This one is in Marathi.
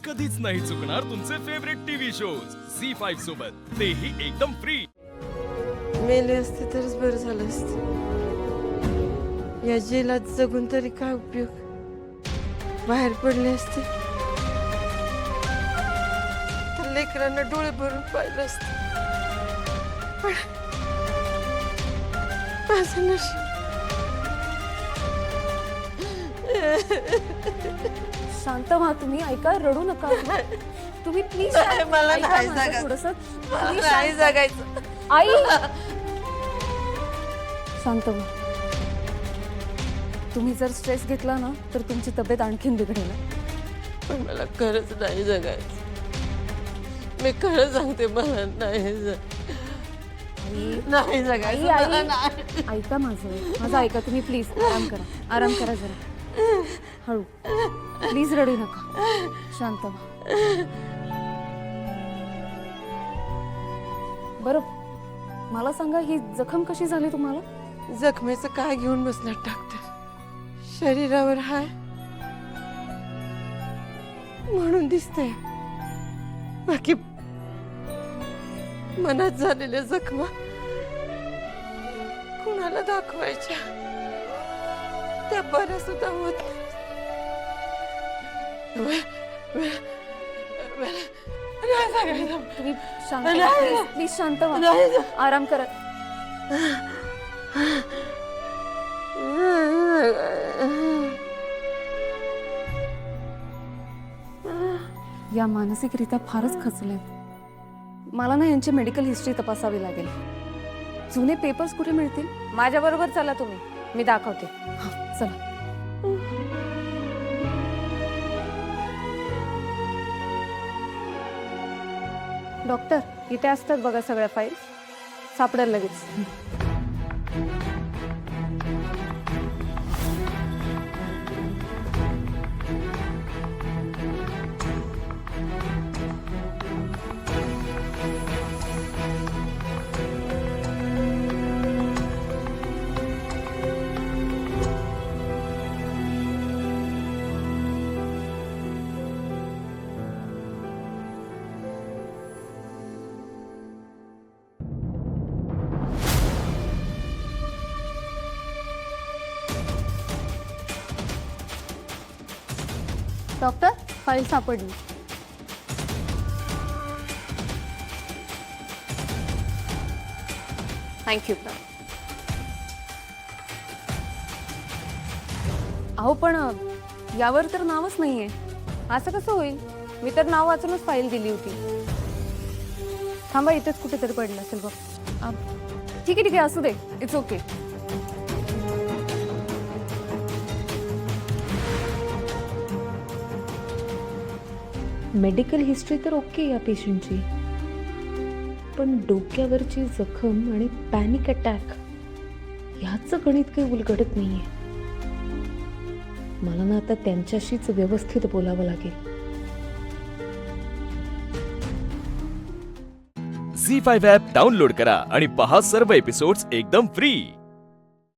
कधीच नाही चुकणार तुमचे फेवरेट टीव्ही शोज झी5 सोबत, तेही एकदम फ्री. मेले असते तरच बरं झालं असतं. या जेलात जगून तरी काय उपयोग. बाहेर पडले असते तर लेकरांना डोळे भरून पाहिलं असतं. पण माझं नशीब. शांत व्हा तुम्ही, ऐका, रडू नका तुम्ही प्लीज. मला नाही जगायचं. थोडस मला नाही जगायचं. आई शांत व्हा. तुम्ही जर स्ट्रेस घेतला ना तर तुमची तब्येत आणखीन बिघडेल. पण मला खरंच नाही जगायचं. मी खरं सांगते, मला नाही नाही जगायचं. मला नाही. ऐका माझं ऐका तुम्ही प्लीज. आराम करा जरा. हळू, प्लीज रडू नका. शांत व्हा. बरं, मला सांगा, ही जखम कशी झाली तुम्हाला? जखमेचं काय घेऊन बसणार डॉक्टर? शरीरावर हाय म्हणून दिसतंय, बाकी मनात झालेल्या जखमा कुणाला दाखवायच्या त्या बऱ्या सुद्धा होत नाही. तुम्ही शांत प्लीज शांत व्हा. आराम करा. या मानसिकरित्या फारच खचलेत. मला ना यांची मेडिकल हिस्ट्री तपासावी लागेल. जुने पेपर्स कुठे मिळतील? माझ्या बरोबर चला तुम्ही, मी दाखवते. हा, चला. डॉक्टर, इथे असतात बघा सगळ्या फाईल्स. सापडेल लगेच. डॉक्टर, फाईल सापडली. थँक्यू. अहो, पण यावर तर नावच नाहीये. असं कसं होईल? मी तर नाव वाचूनच फाईल दिली होती. थांबा, इथेच कुठेतरी पडलं असेल बघ. ठीक आहे, असू दे. It's okay. मेडिकल हिस्ट्री तर ओके या पेशंटची, पण डोक्यावरची जखम आणि पॅनिक अटॅक ह्याचं गणित काही उलगडत नाहीये. मला ना आता त्यांच्याशीच व्यवस्थित बोलावं लागेल. झी5 ॲप डाउनलोड करा आणि पहा सर्व एपिसोड्स एकदम फ्री.